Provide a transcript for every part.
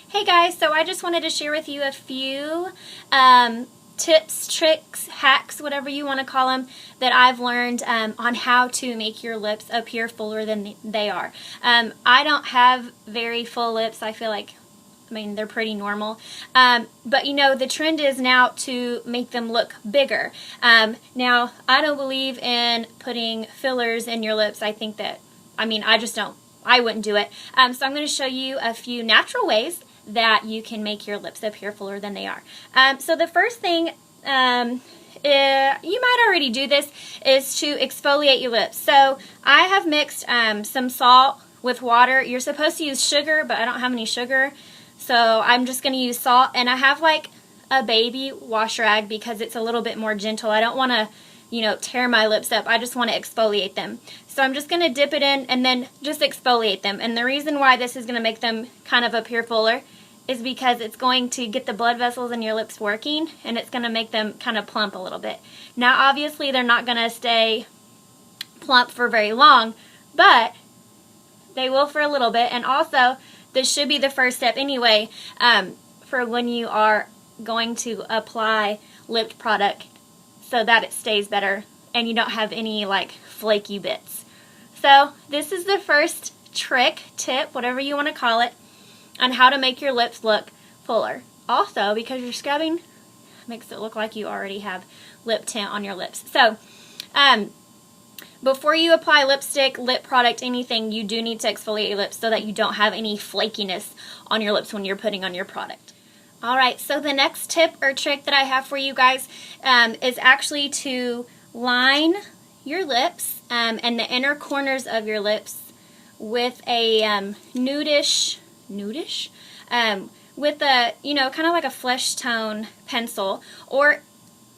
Hey guys, so I just wanted to share with you a few tips, tricks, hacks, whatever you want to call them, that I've learned on how to make your lips appear fuller than they are. I don't have very full lips. I feel like, they're pretty normal. But you know, the trend is now to make them look bigger. Now, I don't believe in putting fillers in your lips. I think that, I just don't. I wouldn't do it. So I'm going to show you a few natural ways that you can make your lips appear fuller than they are. So the first thing, you might already do this, is to exfoliate your lips. So I have mixed some salt with water. You're supposed to use sugar, but I don't have any sugar. So I'm just going to use salt, and I have like a baby wash rag because it's a little bit more gentle. I don't want to, tear my lips up. I just want to exfoliate them. So I'm just going to dip it in and then just exfoliate them. And the reason why this is going to make them kind of appear fuller is because it's going to get the blood vessels in your lips working, and it's going to make them kind of plump a little bit. Now obviously they're not going to stay plump for very long, but they will for a little bit. And also, this should be the first step anyway for when you are going to apply lip product so that it stays better and you don't have any like flaky bits. So this is the first trick, tip, whatever you want to call it, on how to make your lips look fuller. Also, because you're scrubbing, makes it look like you already have lip tint on your lips. So, before you apply lipstick, lip product, anything, you do need to exfoliate your lips so that you don't have any flakiness on your lips when you're putting on your product. Alright, so the next tip or trick that I have for you guys is actually to line your lips and the inner corners of your lips with a nudish, with a, kind of like a flesh tone pencil. Or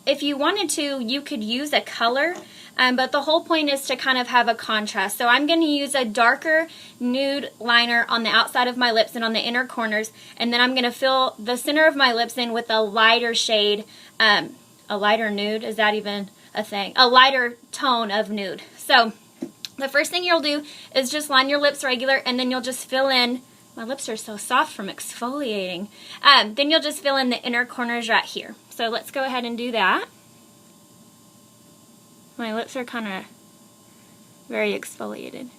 if you wanted to, you could use a color, but the whole point is to kind of have a contrast. So I'm going to use a darker nude liner on the outside of my lips and on the inner corners, and then I'm going to fill the center of my lips in with a lighter shade, a lighter nude, is that even a thing? A lighter tone of nude. So the first thing you'll do is just line your lips regular, and then you'll just fill in, my lips are so soft from exfoliating, then you'll just fill in the inner corners right here. So let's go ahead and do that. My lips are kind of very exfoliated.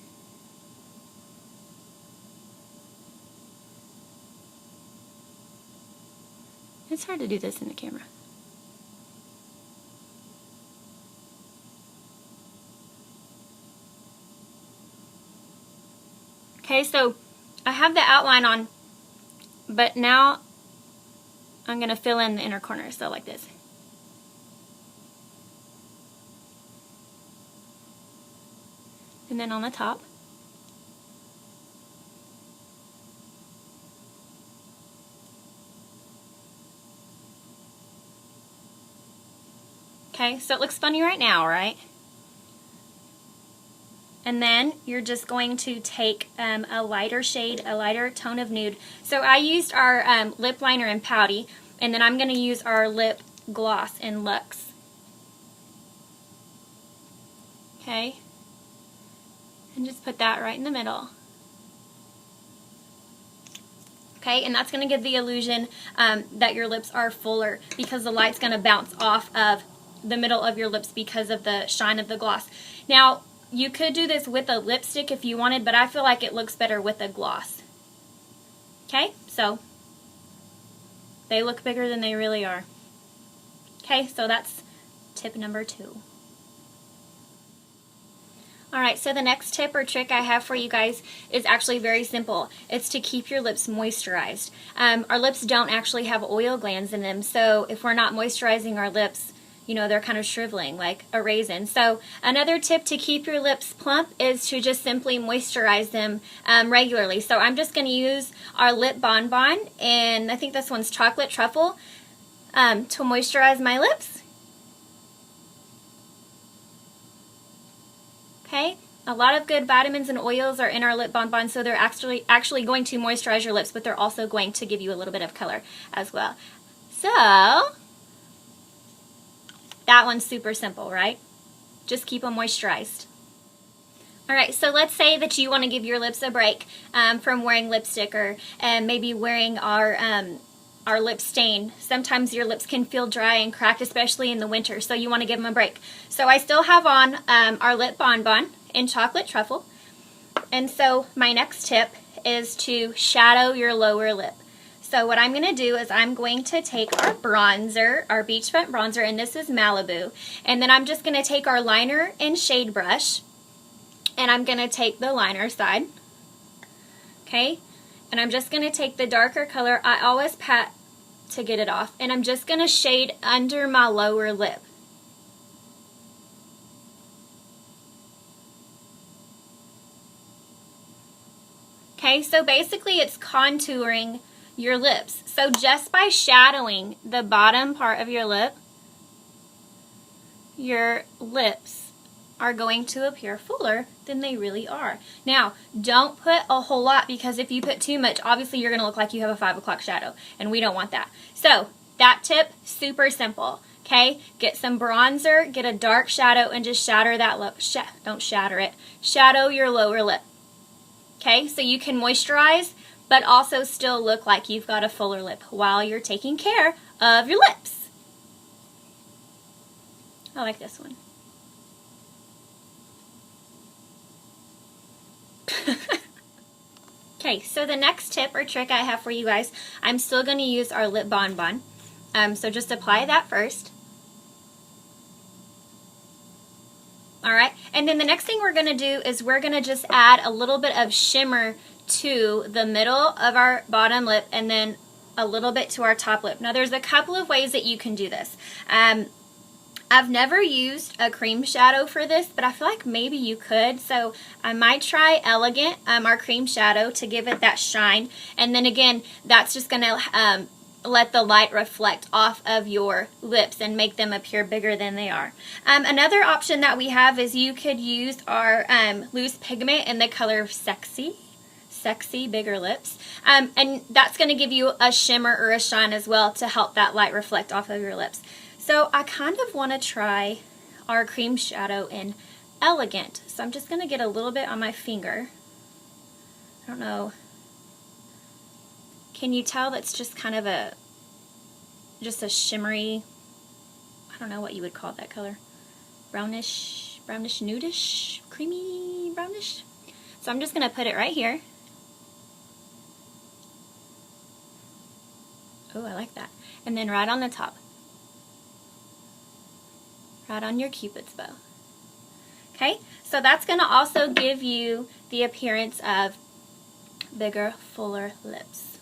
It's hard to do this in the camera. Okay, so I have the outline on, but now I'm going to fill in the inner corners, so like this. And then on the top. Okay, so it looks funny right now, right? And then you're just going to take a lighter shade, a lighter tone of nude. So I used our lip liner in Pouty, and then I'm going to use our lip gloss in Luxe. Okay? And just put that right in the middle. Okay, and that's going to give the illusion that your lips are fuller because the light's going to bounce off of the middle of your lips because of the shine of the gloss. Now, you could do this with a lipstick if you wanted, but I feel like it looks better with a gloss. Okay, so they look bigger than they really are. Okay, so that's tip number 2. Alright, so the next tip or trick I have for you guys is actually very simple. It's to keep your lips moisturized. Our lips don't actually have oil glands in them, so if we're not moisturizing our lips, they're kind of shriveling like a raisin. So another tip to keep your lips plump is to just simply moisturize them regularly. So I'm just going to use our lip bonbon, and I think this one's chocolate truffle, to moisturize my lips. Okay, a lot of good vitamins and oils are in our lip bonbon, so they're actually going to moisturize your lips, but they're also going to give you a little bit of color as well. So that one's super simple, right? Just keep them moisturized. Alright, so let's say that you want to give your lips a break from wearing lipstick or maybe wearing our lip stain. Sometimes your lips can feel dry and cracked, especially in the winter, so you want to give them a break. So I still have on our lip bonbon in chocolate truffle. And so my next tip is to shadow your lower lip. So what I'm going to do is I'm going to take our bronzer, our beachfront bronzer, and this is Malibu. And then I'm just going to take our liner and shade brush, and I'm going to take the liner side, okay? And I'm just going to take the darker color. I always pat to get it off. And I'm just going to shade under my lower lip. Okay, so basically it's contouring your lips. So just by shadowing the bottom part of your lips are going to appear fuller than they really are. Now, don't put a whole lot, because if you put too much, obviously you're going to look like you have a 5 o'clock shadow, and we don't want that. So, that tip, super simple. Okay, get some bronzer, get a dark shadow, and just shadow that lip. Don't shatter it. Shadow your lower lip. Okay, so you can moisturize, but also still look like you've got a fuller lip while you're taking care of your lips. I like this one. Okay, so the next tip or trick I have for you guys, I'm still going to use our lip bonbon. So just apply that first. Alright, and then the next thing we're going to do is we're going to just add a little bit of shimmer to the middle of our bottom lip and then a little bit to our top lip. Now there's a couple of ways that you can do this. I've never used a cream shadow for this, but I feel like maybe you could. So I might try Elegant, our cream shadow, to give it that shine. And then again, that's just going to let the light reflect off of your lips and make them appear bigger than they are. Another option that we have is you could use our loose pigment in the color Sexy, bigger lips. And that's going to give you a shimmer or a shine as well to help that light reflect off of your lips. So I kind of want to try our cream shadow in Elegant. So I'm just going to get a little bit on my finger. I don't know. Can you tell that's just kind of just a shimmery, I don't know what you would call that color. Brownish, nudish, creamy brownish. So I'm just going to put it right here. Oh, I like that. And then right on the top. Right on your Cupid's bow. Okay, so that's going to also give you the appearance of bigger, fuller lips.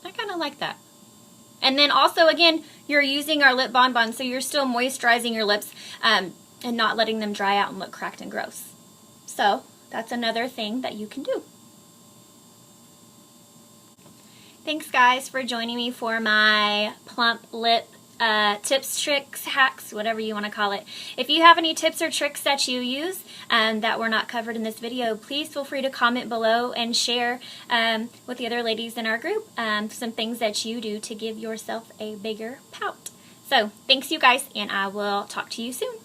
I kind of like that. And then also, again, you're using our lip bonbon, so you're still moisturizing your lips and not letting them dry out and look cracked and gross. So that's another thing that you can do. Thanks, guys, for joining me for my plump lip tips, tricks, hacks, whatever you want to call it. If you have any tips or tricks that you use that were not covered in this video, please feel free to comment below and share with the other ladies in our group some things that you do to give yourself a bigger pout. So, thanks you guys, and I will talk to you soon.